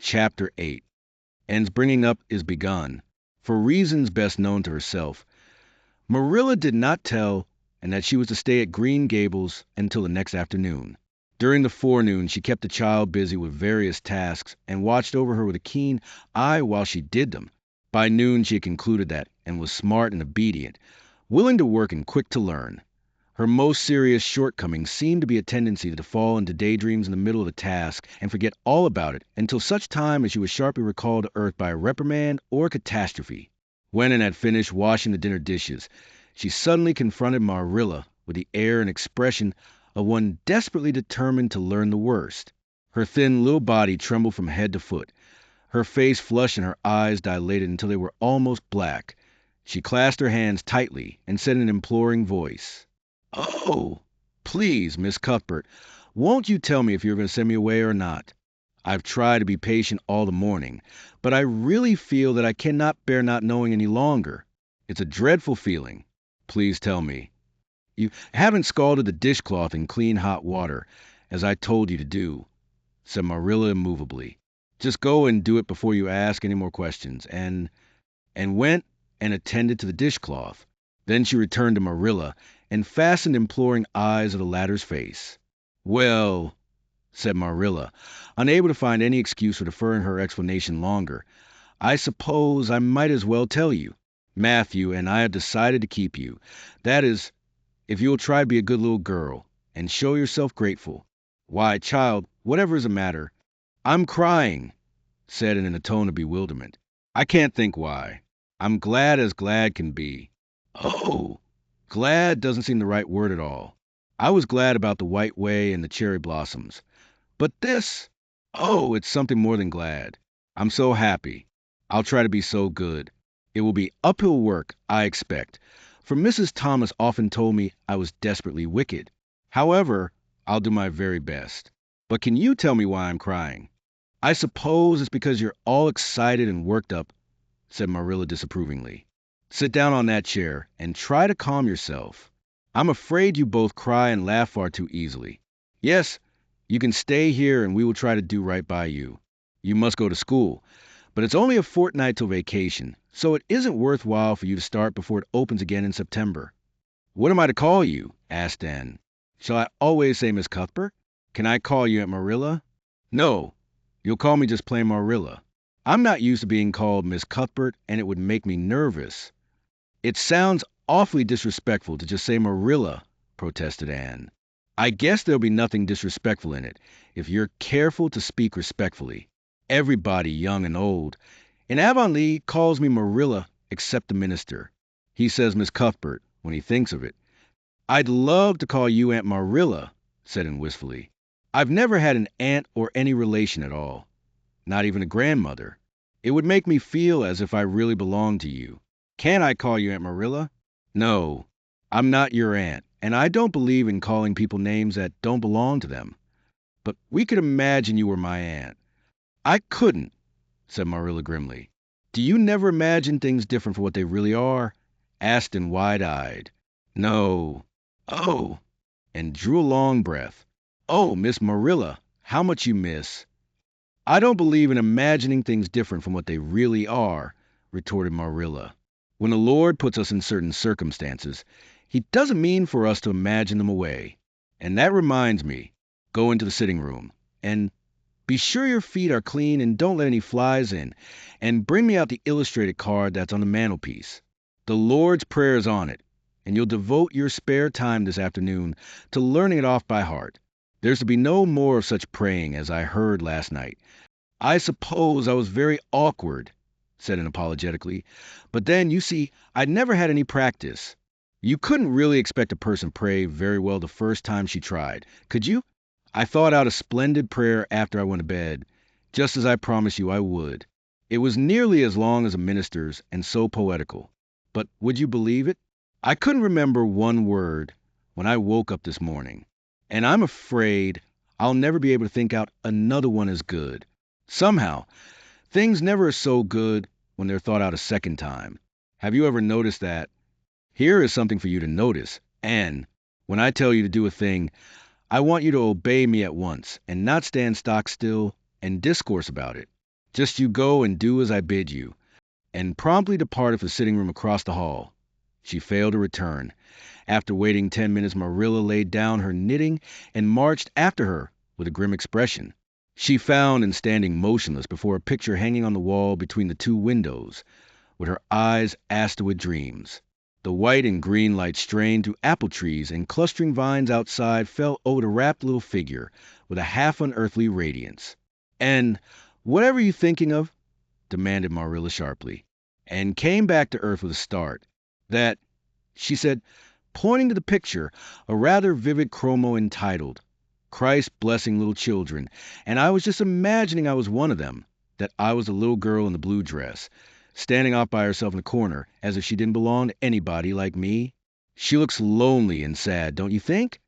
Chapter 8. Anne's bringing up is begun. For reasons best known to herself, Marilla did not tell and that she was to stay at Green Gables until the next afternoon. During the forenoon, she kept the child busy with various tasks and watched over her with a keen eye while she did them. By noon, she had concluded that and was smart and obedient, willing to work and quick to learn. Her most serious shortcoming seemed to be a tendency to fall into daydreams in the middle of the task and forget all about it until such time as she was sharply recalled to earth by a reprimand or catastrophe. When Anne had finished washing the dinner dishes, she suddenly confronted Marilla with the air and expression of one desperately determined to learn the worst. Her thin little body trembled from head to foot. Her face flushed and her eyes dilated until they were almost black. She clasped her hands tightly and said in an imploring voice, "Oh, please, Miss Cuthbert, won't you tell me if you're going to send me away or not? I've tried to be patient all the morning, but I really feel that I cannot bear not knowing any longer. It's a dreadful feeling. Please tell me. You haven't scalded the dishcloth in clean hot water, as I told you to do," said Marilla immovably. "Just go and do it before you ask any more questions." And went and attended to the dishcloth. Then she returned to Marilla and fastened imploring eyes on the latter's face. "Well," said Marilla, unable to find any excuse for deferring her explanation longer, "I suppose I might as well tell you. Matthew and I have decided to keep you. That is, if you will try to be a good little girl and show yourself grateful. Why, child, whatever is the matter?" "I'm crying," said Anne in a tone of bewilderment. "I can't think why. I'm glad as glad can be." "Oh, glad doesn't seem the right word at all. I was glad about the White Way and the cherry blossoms. But this, oh, it's something more than glad. I'm so happy. I'll try to be so good. It will be uphill work, I expect, for Mrs. Thomas often told me I was desperately wicked. However, I'll do my very best. But can you tell me why I'm crying?" "I suppose it's because you're all excited and worked up," said Marilla disapprovingly. "Sit down on that chair and try to calm yourself. I'm afraid you both cry and laugh far too easily. Yes, you can stay here and we will try to do right by you. You must go to school, but it's only a fortnight till vacation, so it isn't worthwhile for you to start before it opens again in September." "What am I to call you?" asked Anne. "Shall I always say Miss Cuthbert? Can I call you Aunt Marilla?" "No, you'll call me just plain Marilla. I'm not used to being called Miss Cuthbert, and it would make me nervous." "It sounds awfully disrespectful to just say Marilla," protested Anne. "I guess there'll be nothing disrespectful in it, if you're careful to speak respectfully. Everybody, young and old, in Avonlea calls me Marilla except the minister. He says Miss Cuthbert when he thinks of it." "I'd love to call you Aunt Marilla," said Anne wistfully. "I've never had an aunt or any relation at all. Not even a grandmother. It would make me feel as if I really belonged to you. Can I call you Aunt Marilla?" "No, I'm not your aunt, and I don't believe in calling people names that don't belong to them. But we could imagine you were my aunt." "I couldn't," said Marilla grimly. "Do you never imagine things different from what they really are?" asked Anne wide-eyed. "No. Oh," and drew a long breath. "Oh, Miss Marilla, how much you miss." "I don't believe in imagining things different from what they really are," retorted Marilla. "When the Lord puts us in certain circumstances, he doesn't mean for us to imagine them away. And that reminds me, go into the sitting room, and be sure your feet are clean and don't let any flies in, and bring me out the illustrated card that's on the mantelpiece. The Lord's Prayer is on it, and you'll devote your spare time this afternoon to learning it off by heart. There's to be no more of such praying as I heard last night." "I suppose I was very awkward," said Anne apologetically. "But then, you see, I'd never had any practice." "You couldn't really expect a person to pray very well the first time she tried, could you? I thought out a splendid prayer after I went to bed, just as I promised you I would. It was nearly as long as a minister's and so poetical. But would you believe it? I couldn't remember one word when I woke up this morning. And I'm afraid I'll never be able to think out another one as good. Somehow, things never are so good when they're thought out a second time. Have you ever noticed that? Here is something for you to notice. And when I tell you to do a thing, I want you to obey me at once and not stand stock still and discourse about it. Just you go and do as I bid you," and promptly departed for the sitting room across the hall. She failed to return. After waiting 10 minutes, Marilla laid down her knitting and marched after her with a grim expression. She found and standing motionless before a picture hanging on the wall between the two windows, with her eyes asked with dreams. The white and green light strained through apple trees, and clustering vines outside fell over the rapt little figure with a half-unearthly radiance. "And whatever you thinking of?" demanded Marilla sharply, and came back to earth with a start. "That," she said, pointing to the picture, a rather vivid chromo entitled, "Christ Blessing Little Children," and I was just imagining I was one of them, that I was the little girl in the blue dress, standing off by herself in the corner, as if she didn't belong to anybody like me. She looks lonely and sad, don't you think?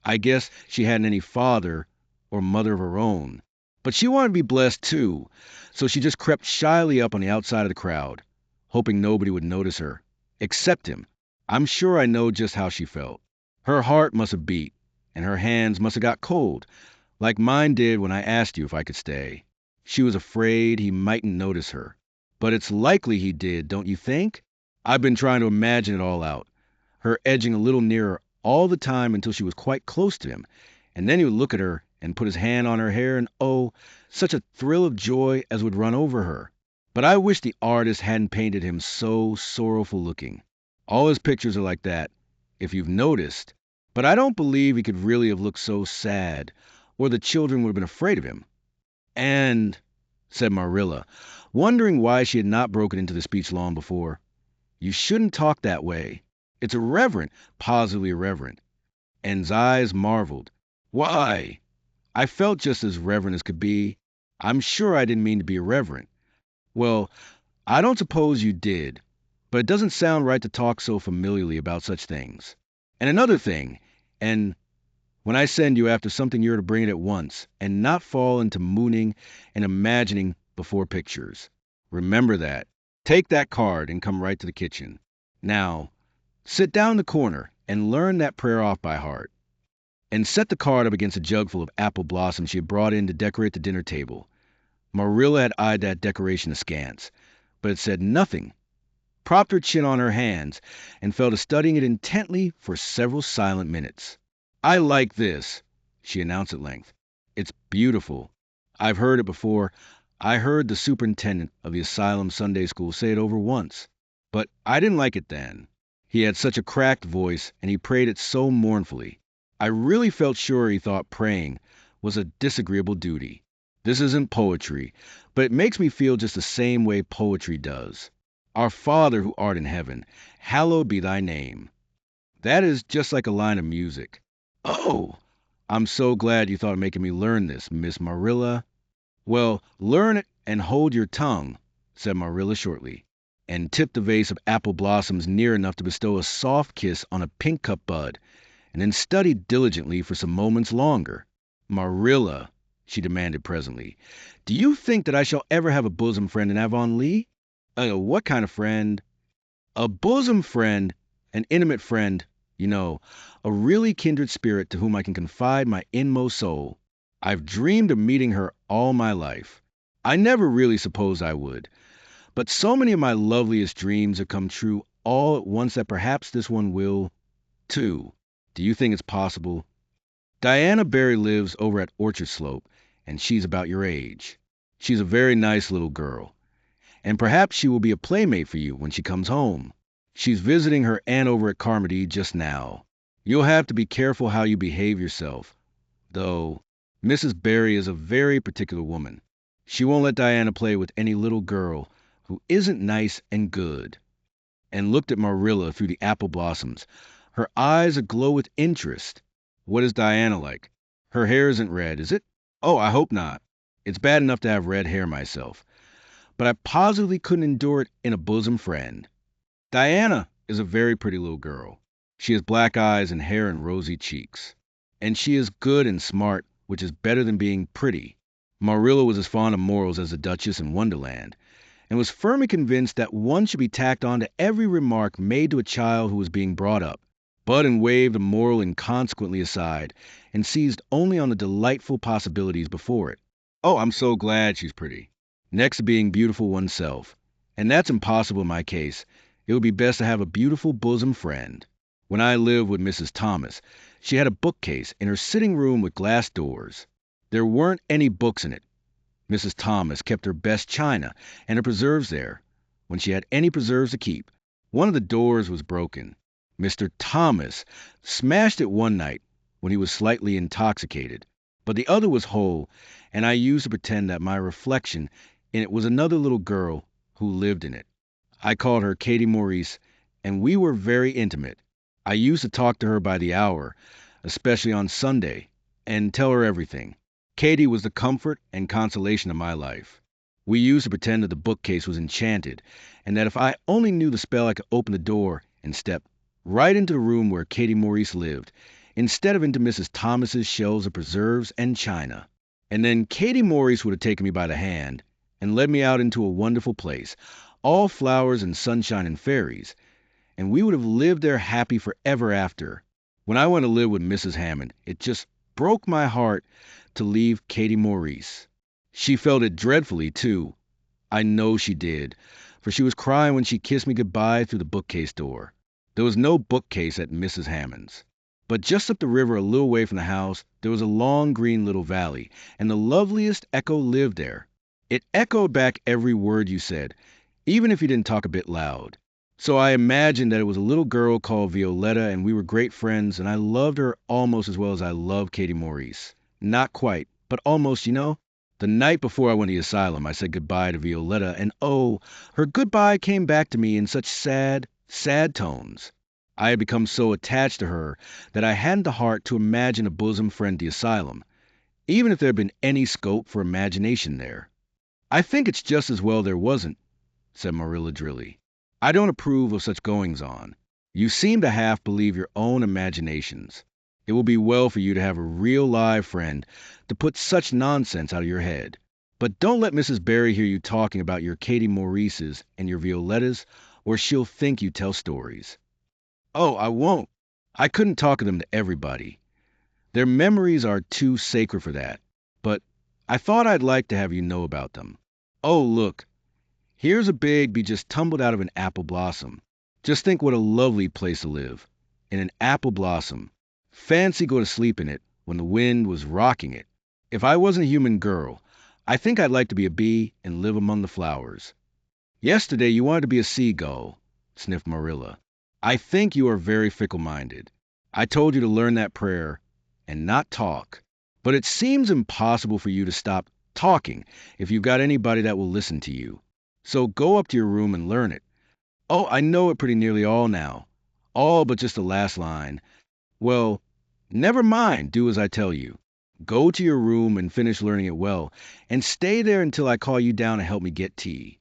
I guess she hadn't any father or mother of her own. But she wanted to be blessed too, so she just crept shyly up on the outside of the crowd, hoping nobody would notice her, except him. I'm sure I know just how she felt. Her heart must have beat, and her hands must have got cold, like mine did when I asked you if I could stay. She was afraid he mightn't notice her. But it's likely he did, don't you think? I've been trying to imagine it all out, her edging a little nearer all the time until she was quite close to him, and then he would look at her and put his hand on her hair, and oh, such a thrill of joy as would run over her. But I wish the artist hadn't painted him so sorrowful looking. All his pictures are like that, if you've noticed. But I don't believe he could really have looked so sad, or the children would have been afraid of him. And, said Marilla, wondering why she had not broken into the speech long before, "you shouldn't talk that way. It's irreverent, positively irreverent." And eyes marveled. "Why?" I felt just as reverent as could be. I'm sure I didn't mean to be irreverent. "Well, I don't suppose you did, but it doesn't sound right to talk so familiarly about such things. And another thing, and when I send you after something you're to bring it at once, and not fall into mooning and imagining before pictures. Remember that. Take that card and come right to the kitchen. Now, sit down in the corner and learn that prayer off by heart." And set the card up against a jugful of apple blossoms she had brought in to decorate the dinner table. Marilla had eyed that decoration askance, but had said nothing, propped her chin on her hands, and fell to studying it intently for several silent minutes. "I like this," she announced at length. "It's beautiful. I've heard it before. I heard the superintendent of the asylum Sunday school say it over once. But I didn't like it then. He had such a cracked voice, and he prayed it so mournfully. I really felt sure he thought praying was a disagreeable duty. This isn't poetry, but it makes me feel just the same way poetry does. 'Our Father who art in heaven, hallowed be thy name.' That is just like a line of music." "Oh, I'm so glad you thought of making me learn this, Miss Marilla." "Well, learn it and hold your tongue," said Marilla shortly, and tipped the vase of apple blossoms near enough to bestow a soft kiss on a pink cup bud, and then studied diligently for some moments longer. "Marilla," she demanded presently, "do you think that I shall ever have a bosom friend in Avonlea?" "What kind of friend?" "A bosom friend, an intimate friend, you know, a really kindred spirit to whom I can confide my inmost soul. I've dreamed of meeting her all my life. I never really supposed I would. But so many of my loveliest dreams have come true all at once that perhaps this one will, too. Do you think it's possible? Diana Barry lives over at Orchard Slope, and she's about your age. She's a very nice little girl, and perhaps she will be a playmate for you when she comes home. She's visiting her aunt over at Carmody just now. You'll have to be careful how you behave yourself, though Mrs. Barry is a very particular woman. She won't let Diana play with any little girl who isn't nice and good." And looked at Marilla through the apple blossoms, her eyes aglow with interest. "What is Diana like? Her hair isn't red, is it?" "Oh, I hope not. It's bad enough to have red hair myself. But I positively couldn't endure it in a bosom friend. Diana is a very pretty little girl. She has black eyes and hair and rosy cheeks. And she is good and smart, which is better than being pretty." Marilla was as fond of morals as the Duchess in Wonderland, and was firmly convinced that one should be tacked on to every remark made to a child who was being brought up. Button waved the moral inconsequently aside, and seized only on the delightful possibilities before it. "Oh, I'm so glad she's pretty. next to being beautiful oneself. And that's impossible in my case. It would be best to have a beautiful bosom friend. When I lived with Mrs. Thomas, she had a bookcase in her sitting room with glass doors. There weren't any books in it. Mrs. Thomas kept her best china and her preserves there, when she had any preserves to keep. One of the doors was broken. Mr. Thomas smashed it one night when he was slightly intoxicated, but the other was whole, and I used to pretend that my reflection in it was another little girl who lived in it. I called her Katie Maurice, and we were very intimate. I used to talk to her by the hour, especially on Sunday, and tell her everything. Katie was the comfort and consolation of my life. We used to pretend that the bookcase was enchanted, and that if I only knew the spell I could open the door and step right into the room where Katie Maurice lived, instead of into Mrs. Thomas's shelves of preserves and china. And then Katie Maurice would have taken me by the hand and led me out into a wonderful place, all flowers and sunshine and fairies, and we would have lived there happy forever after. When I went to live with Mrs. Hammond, it just broke my heart to leave Katie Maurice. She felt it dreadfully, too. I know she did, for she was crying when she kissed me goodbye through the bookcase door. There was no bookcase at Mrs. Hammond's. But just up the river a little way from the house, there was a long green little valley, and the loveliest echo lived there. It echoed back every word you said, even if you didn't talk a bit loud. So I imagined that it was a little girl called Violetta, and we were great friends, and I loved her almost as well as I loved Katie Maurice. Not quite, but almost, you know. The night before I went to the asylum, I said goodbye to Violetta, and oh, her goodbye came back to me in such sad, sad tones. I had become so attached to her that I hadn't the heart to imagine a bosom friend at the asylum, even if there had been any scope for imagination there. I think it's just as well there wasn't, said Marilla drily. I don't approve of such goings-on. You seem to half believe your own imaginations. It will be well for you to have a real live friend to put such nonsense out of your head. But don't let Mrs. Barry hear you talking about your Katie Maurices and your Violettas, or she'll think you tell stories. Oh, I won't. I couldn't talk of them to everybody. Their memories are too sacred for that. But I thought I'd like to have you know about them. Oh, look. Here's a big bee just tumbled out of an apple blossom. Just think what a lovely place to live. In an apple blossom. Fancy go to sleep in it when the wind was rocking it. If I wasn't a human girl, I think I'd like to be a bee and live among the flowers. Yesterday you wanted to be a seagull, sniffed Marilla. I think you are very fickle-minded. I told you to learn that prayer and not talk. But it seems impossible for you to stop talking if you've got anybody that will listen to you. So go up to your room and learn it. Oh, I know it pretty nearly all now. All but just the last line. Well, never mind, do as I tell you. Go to your room and finish learning it well, and stay there until I call you down to help me get tea.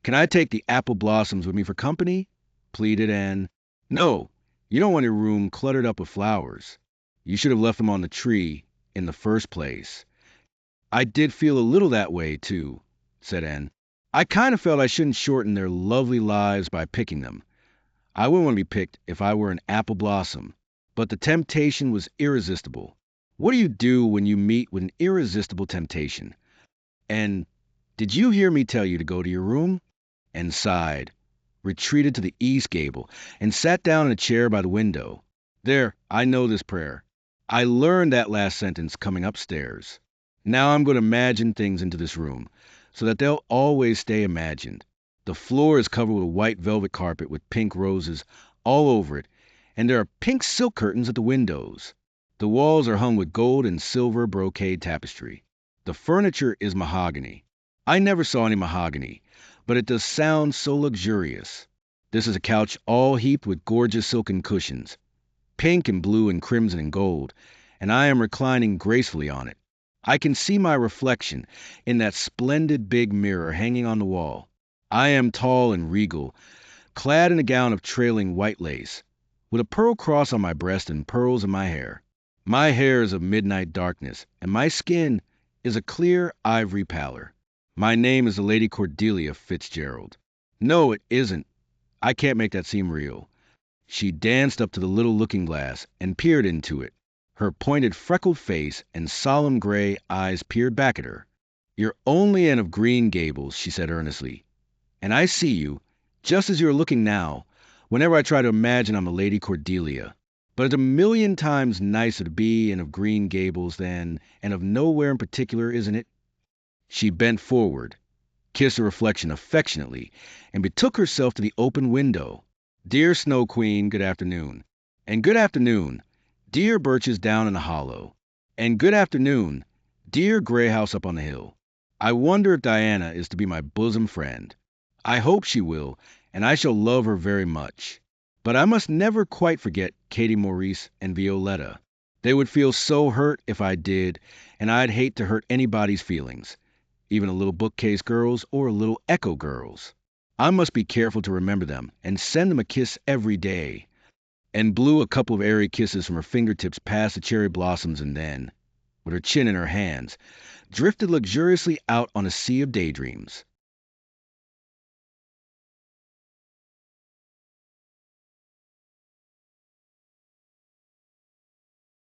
Can I take the apple blossoms with me for company? Pleaded Anne. No, you don't want your room cluttered up with flowers. You should have left them on the tree in the first place. I did feel a little that way, too, said Anne. I kind of felt I shouldn't shorten their lovely lives by picking them. I wouldn't want to be picked if I were an apple blossom. But the temptation was irresistible. What do you do when you meet with an irresistible temptation? And did you hear me tell you to go to your room? And sighed, retreated to the east gable, and sat down in a chair by the window. There, I know this prayer. I learned that last sentence coming upstairs. Now I'm going to imagine things into this room, so that they'll always stay imagined. The floor is covered with a white velvet carpet with pink roses all over it, and there are pink silk curtains at the windows. The walls are hung with gold and silver brocade tapestry. The furniture is mahogany. I never saw any mahogany, but it does sound so luxurious. This is a couch all heaped with gorgeous silken cushions, pink and blue and crimson and gold, and I am reclining gracefully on it. I can see my reflection in that splendid big mirror hanging on the wall. I am tall and regal, clad in a gown of trailing white lace, with a pearl cross on my breast and pearls in my hair. My hair is of midnight darkness, and my skin is a clear ivory pallor. My name is the Lady Cordelia Fitzgerald. No, it isn't. I can't make that seem real. She danced up to the little looking-glass and peered into it. Her pointed freckled face and solemn gray eyes peered back at her. You're only Anne of Green Gables, she said earnestly. And I see you, just as you're looking now, whenever I try to imagine I'm a Lady Cordelia. But it's a million times nicer to be Anne of Green Gables than Anne of nowhere in particular, isn't it? She bent forward, kissed her reflection affectionately, and betook herself to the open window. Dear Snow Queen, good afternoon. And good afternoon, dear birches down in the hollow. And good afternoon, dear gray house up on the hill. I wonder if Diana is to be my bosom friend. I hope she will, and I shall love her very much. But I must never quite forget Katie Maurice and Violetta. They would feel so hurt if I did, and I'd hate to hurt anybody's feelings, even a little bookcase girls or a little echo girls. I must be careful to remember them and send them a kiss every day. And blew a couple of airy kisses from her fingertips past the cherry blossoms and then, with her chin in her hands, drifted luxuriously out on a sea of daydreams.